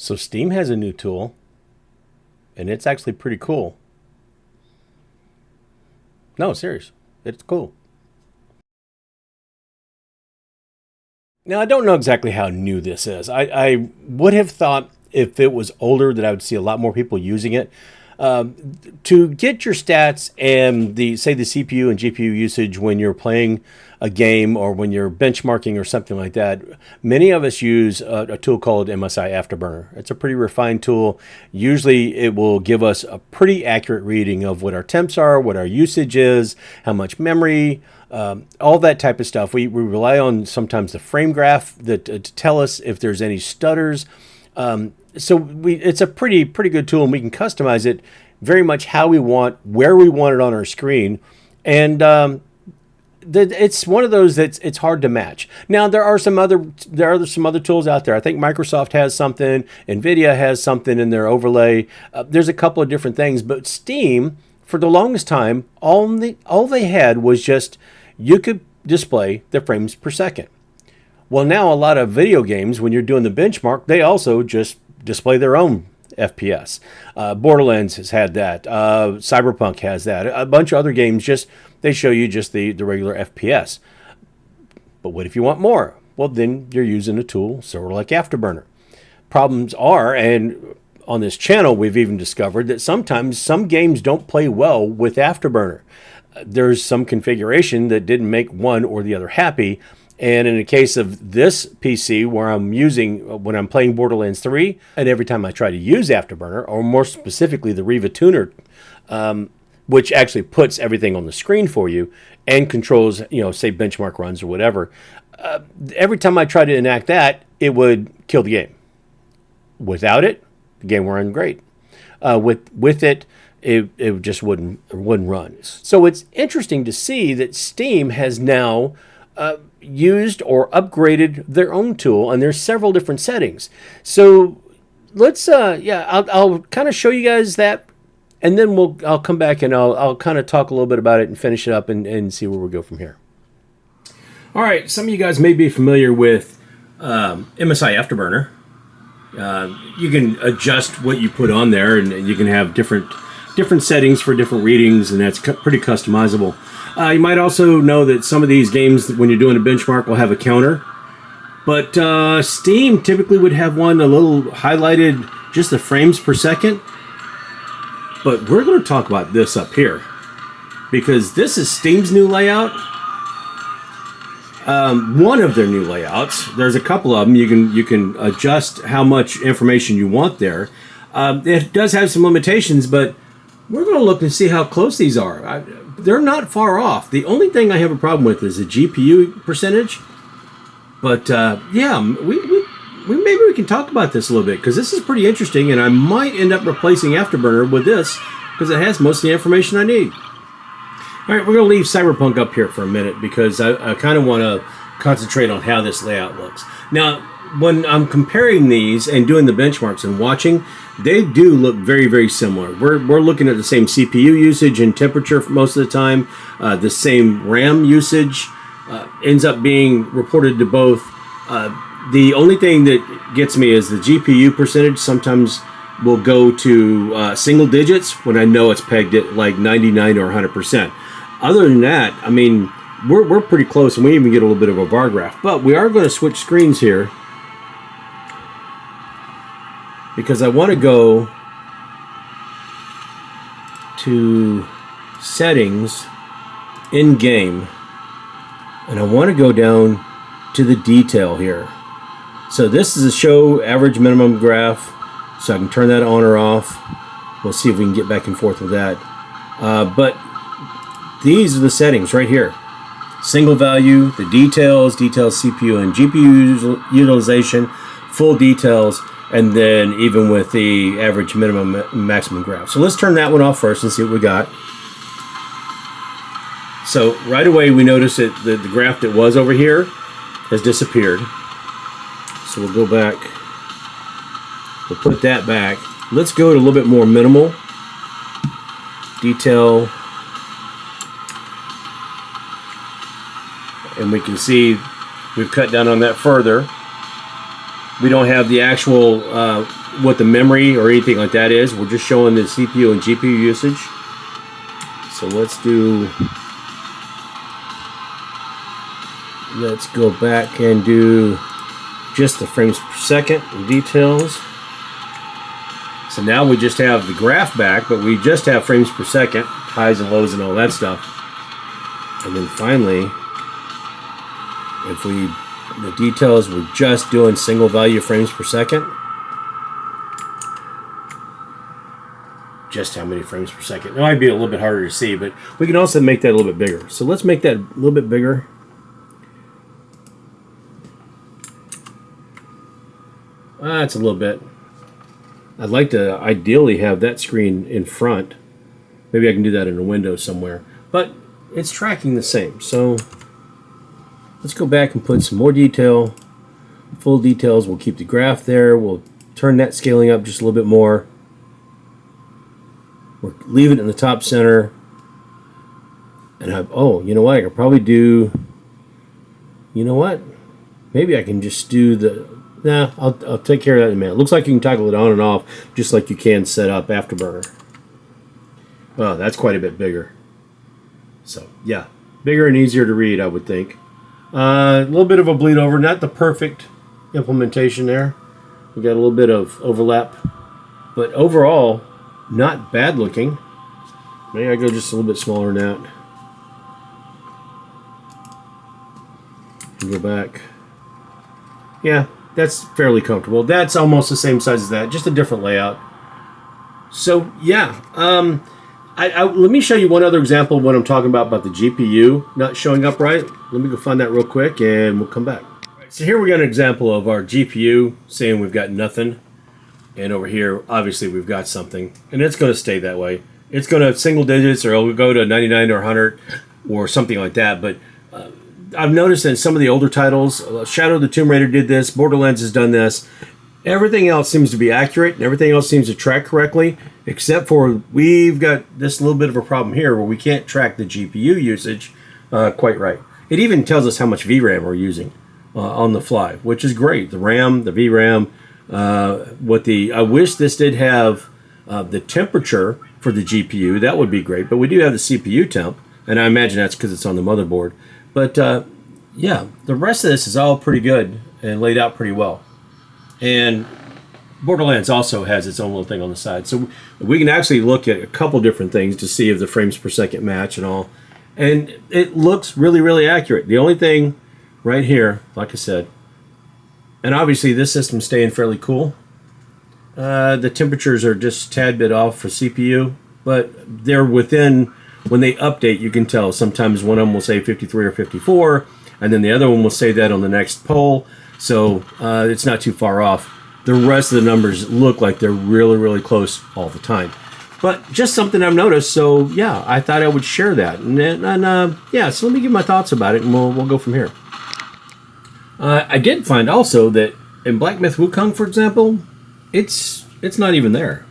So Steam has a new tool, and it's actually pretty cool. No, serious. It's cool. Now, I don't know exactly how new this is. I would have thought if it was older that I would see a lot more people using it. To get your stats and the say the CPU and GPU usage when you're playing a game or when you're benchmarking or something like that, many of us use a tool called MSI Afterburner. It's a pretty refined tool. Usually it will give us a pretty accurate reading of what our temps are, what our usage is, how much memory, all that type of stuff. We rely on sometimes the frame graph that to tell us if there's any stutters. It's a pretty good tool, and we can customize it very much how we want, where we want it on our screen, and it's one of those that's it's hard to match. Now there are some other tools out there. I think Microsoft has something, Nvidia has something in their overlay. There's a couple of different things, but Steam for the longest time all they had was just you could display the frames per second. Well, now a lot of video games, when you're doing the benchmark, they also just display their own FPS. Borderlands has had that. Cyberpunk has that. A bunch of other games they show you just the regular FPS. But what if you want more? Well, then you're using a tool sort of like Afterburner. Problems are, and on this channel we've even discovered that sometimes some games don't play well with Afterburner. There's some configuration that didn't make one or the other happy. And in the case of this PC, where when I'm playing Borderlands 3, and every time I try to use Afterburner, or more specifically the Riva Tuner, which actually puts everything on the screen for you and controls, say benchmark runs or whatever, every time I try to enact that, it would kill the game. Without it, the game would run great. With it, it just wouldn't run. So it's interesting to see that Steam has now used or upgraded their own tool, and there's several different settings. So let's I'll kind of show you guys that, and then I'll come back and I'll kind of talk a little bit about it and finish it up and see where we go from here. All right, some of you guys may be familiar with MSI Afterburner. You can adjust what you put on there, and you can have different settings for different readings, and that's pretty customizable. You might also know that some of these games, when you're doing a benchmark, will have a counter. But Steam typically would have one a little highlighted, just the frames per second. But we're going to talk about this up here, because this is Steam's new layout. One of their new layouts. There's a couple of them. You can adjust how much information you want there. It does have some limitations, but we're going to look and see how close these are. They're not far off. The only thing I have a problem with is the GPU percentage. But maybe we can talk about this a little bit, because this is pretty interesting, and I might end up replacing Afterburner with this because it has most of the information I need. All right, we're going to leave Cyberpunk up here for a minute because I kind of want to concentrate on how this layout looks. Now, when I'm comparing these and doing the benchmarks and watching, they do look very, very similar. We're looking at the same CPU usage and temperature for most of the time. The same RAM usage ends up being reported to both. The only thing that gets me is the GPU percentage sometimes will go to single digits when I know it's pegged at like 99 or 100%. Other than that, I mean, we're pretty close, and we even get a little bit of a bar graph. But we are going to switch screens here, because I want to go to settings in game, and I want to go down to the detail here. So this is a show average minimum graph, so I can turn that on or off. We'll see if we can get back and forth with that. But these are the settings right here. Single value, the details, CPU and GPU utilization, full details, and then even with the average minimum maximum graph. So let's turn that one off first and see what we got. So right away we notice that the graph that was over here has disappeared. So we'll go back. We'll put that back. Let's go to a little bit more minimal. Detail. And we can see we've cut down on that further. We don't have the actual what the memory or anything like that is. We're just showing the CPU and GPU usage. So let's go back and do just the frames per second details. So now we just have the graph back, but we just have frames per second, highs and lows and all that stuff. And then finally, if the details, we're just doing single value frames per second. Just how many frames per second. It might be a little bit harder to see, but we can also make that a little bit bigger. So let's make that a little bit bigger. That's a little bit. I'd like to ideally have that screen in front. Maybe I can do that in a window somewhere. But it's tracking the same. So let's go back and put some more detail. Full details. We'll keep the graph there. We'll turn that scaling up just a little bit more. We'll leave it in the top center. And you know what? I could probably do. You know what? Maybe I can just do the. Nah, I'll take care of that in a minute. It looks like you can toggle it on and off just like you can set up Afterburner. Well, that's quite a bit bigger. So, yeah. Bigger and easier to read, I would think. A little bit of a bleed over. Not the perfect implementation there. We got a little bit of overlap. But overall, not bad looking. Maybe I go just a little bit smaller than that. And go back. Yeah. That's fairly comfortable. That's almost the same size as that, just a different layout. So yeah, let me show you one other example of what I'm talking about the GPU not showing up right. Let me go find that real quick and we'll come back. So here we got an example of our GPU saying we've got nothing. And over here, obviously we've got something. And it's going to stay that way. It's going to single digits or it'll go to 99 or 100 or something like that. But I've noticed in some of the older titles, Shadow of the Tomb Raider did this, Borderlands has done this. Everything else seems to be accurate, and everything else seems to track correctly, except for we've got this little bit of a problem here where we can't track the GPU usage quite right. It even tells us how much VRAM we're using on the fly, which is great. The RAM, the VRAM, I wish this did have the temperature for the GPU. That would be great, but we do have the CPU temp, and I imagine that's because it's on the motherboard. But yeah, the rest of this is all pretty good and laid out pretty well. And Borderlands also has its own little thing on the side. So we can actually look at a couple different things to see if the frames per second match and all. And it looks really, really accurate. The only thing right here, like I said, and obviously this system's staying fairly cool. The temperatures are just a tad bit off for CPU, but they're within. When they update, you can tell. Sometimes one of them will say 53 or 54, and then the other one will say that on the next poll. So it's not too far off. The rest of the numbers look like they're really, really close all the time. But just something I've noticed. So yeah, I thought I would share that. And yeah, so let me give my thoughts about it, and we'll go from here. I did find also that in Black Myth Wukong, for example, it's not even there.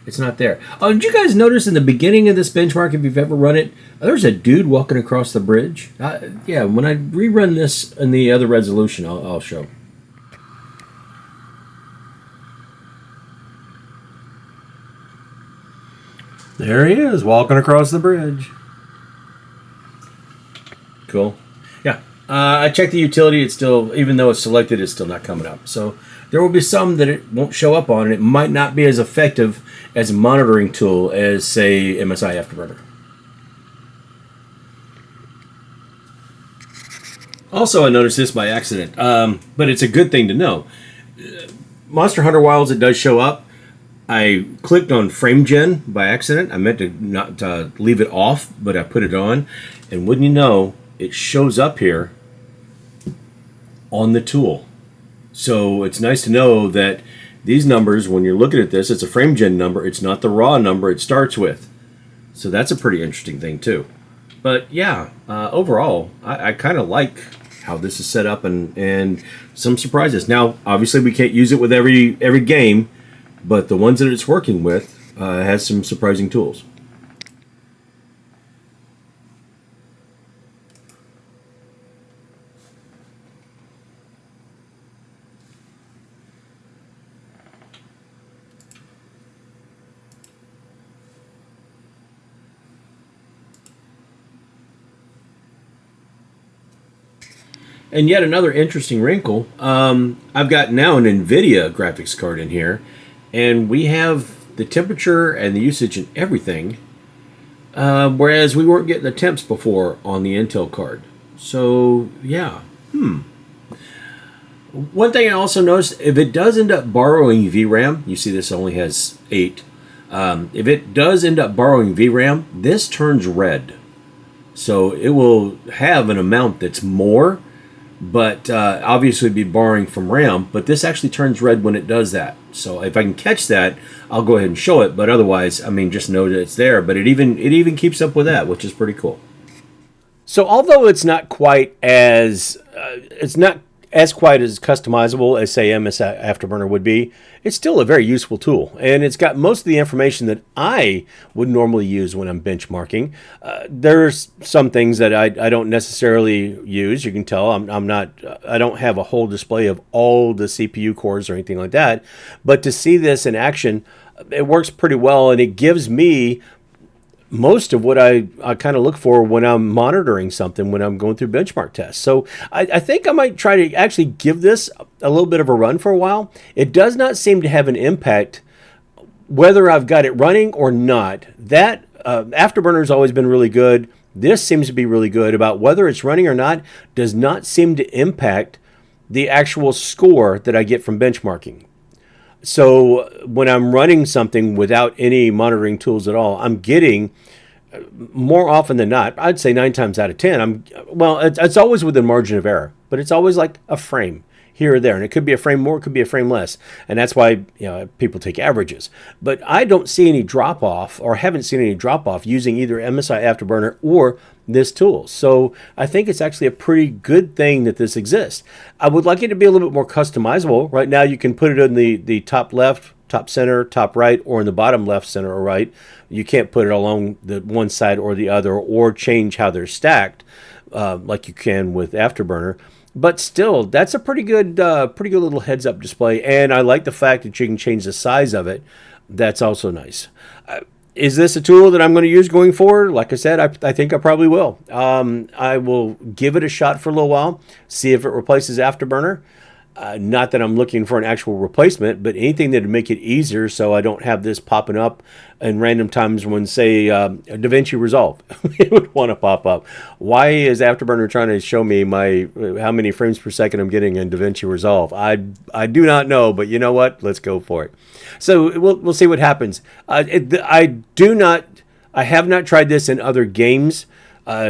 It's not there. Oh, did you guys notice in the beginning of this benchmark, if you've ever run it, there's a dude walking across the bridge? Yeah, when I rerun this in the other resolution, I'll show. There he is, walking across the bridge. Cool. Yeah, I checked the utility. It's still, even though it's selected, it's still not coming up. So there will be some that it won't show up on, and it might not be as effective as a monitoring tool as, say, MSI Afterburner. Also, I noticed this by accident, but it's a good thing to know. Monster Hunter Wilds, it does show up. I clicked on Frame Gen by accident. I meant to not leave it off, but I put it on. And wouldn't you know, it shows up here on the tool. So it's nice to know that these numbers, when you're looking at this, it's a frame gen number. It's not the raw number it starts with. So that's a pretty interesting thing too. But yeah, overall, I kind of like how this is set up and some surprises. Now, obviously, we can't use it with every game, but the ones that it's working with has some surprising tools. And yet another interesting wrinkle. I've got now an NVIDIA graphics card in here, and we have the temperature and the usage and everything, whereas we weren't getting the temps before on the Intel card. So, yeah. One thing I also noticed, if it does end up borrowing VRAM, you see this only has 8. If it does end up borrowing VRAM, this turns red. So it will have an amount that's more, but obviously be borrowing from RAM, but this actually turns red when it does that. So if I can catch that, I'll go ahead and show it, but otherwise, I mean, just know that it's there. But it even keeps up with that, which is pretty cool. So although it's not quite as quite as customizable as, say, MS Afterburner would be, it's still a very useful tool. And it's got most of the information that I would normally use when I'm benchmarking. There's some things that I don't necessarily use. You can tell I don't have a whole display of all the CPU cores or anything like that. But to see this in action, it works pretty well, and it gives me most of what I kind of look for when I'm monitoring something, when I'm going through benchmark tests. So I think I might try to actually give this a little bit of a run for a while. It does not seem to have an impact whether I've got it running or not. That Afterburner has always been really good. This seems to be really good. About whether it's running or not does not seem to impact the actual score that I get from benchmarking. So when I'm running something without any monitoring tools at all, I'm getting, more often than not, I'd say 9 times out of 10, it's always within margin of error, but it's always like a frame here or there. And it could be a frame more, it could be a frame less. And that's why people take averages. But I don't see any drop off, or haven't seen any drop off using either MSI Afterburner or this tool. So I think it's actually a pretty good thing that this exists. I would like it to be a little bit more customizable. Right now you can put it in the top left, top center, top right, or in the bottom left, center, or right. You can't put it along the one side or the other, or change how they're stacked like you can with Afterburner. But still, that's a pretty good little heads-up display, and I like the fact that you can change the size of it. That's also nice. Is this a tool that I'm going to use going forward? Like I said, I think I probably will. I will give it a shot for a little while, see if it replaces Afterburner. Not that I'm looking for an actual replacement, but anything that would make it easier so I don't have this popping up in random times when, say, DaVinci Resolve, it would want to pop up. Why is Afterburner trying to show me how many frames per second I'm getting in DaVinci Resolve? I do not know, but you know what? Let's go for it. So we'll see what happens. I have not tried this in other games.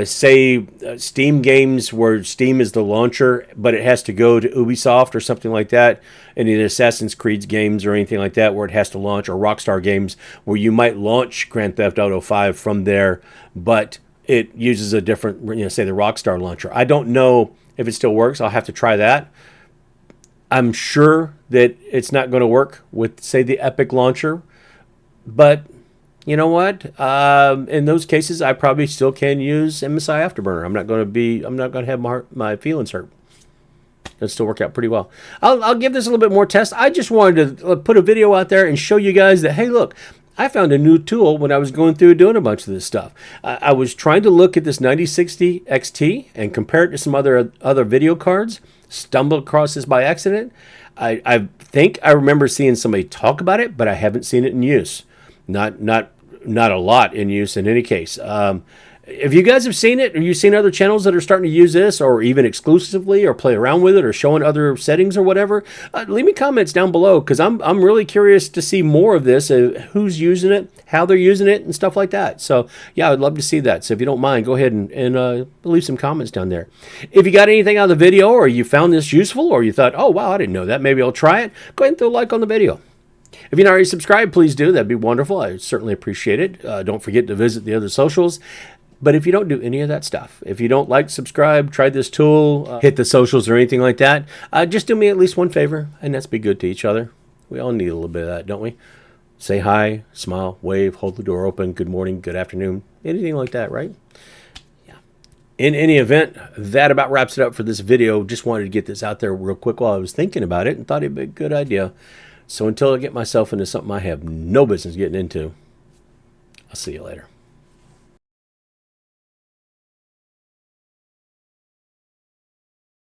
Steam games where Steam is the launcher, but it has to go to Ubisoft or something like that. Any of the Assassin's Creed games or anything like that where it has to launch, or Rockstar games where you might launch Grand Theft Auto 5 from there, but it uses a different, say the Rockstar launcher. I don't know if it still works. I'll have to try that. I'm sure that it's not going to work with, say, the Epic launcher, but you know what? In those cases, I probably still can use MSI Afterburner. I'm not going to have my feelings hurt. It'll still work out pretty well. I'll give this a little bit more test. I just wanted to put a video out there and show you guys that, hey, look, I found a new tool when I was going through doing a bunch of this stuff. I was trying to look at this 9060 XT and compare it to some other video cards. Stumbled across this by accident. I think I remember seeing somebody talk about it, but I haven't seen it in use. Not a lot in use in any case. If you guys have seen it, or you've seen other channels that are starting to use this, or even exclusively, or play around with it, or showing other settings or whatever, leave me comments down below, because I'm really curious to see more of this, who's using it, how they're using it, and stuff like that. So yeah, I'd love to see that. So if you don't mind, go ahead and leave some comments down there. If you got anything out of the video, or you found this useful, or you thought, oh wow, I didn't know that, maybe I'll try it, go ahead and throw a like on the video. If you're not already subscribed, please do. That'd be wonderful. I certainly appreciate it. Don't forget to visit the other socials. But if you don't do any of that stuff, if you don't like, subscribe, try this tool, hit the socials or anything like that, just do me at least one favor, and that's be good to each other. We all need a little bit of that, don't we? Say hi, smile, wave, hold the door open, good morning, good afternoon, anything like that, right? Yeah. In any event, that about wraps it up for this video. Just wanted to get this out there real quick while I was thinking about it and thought it'd be a good idea. So until I get myself into something I have no business getting into, I'll see you later.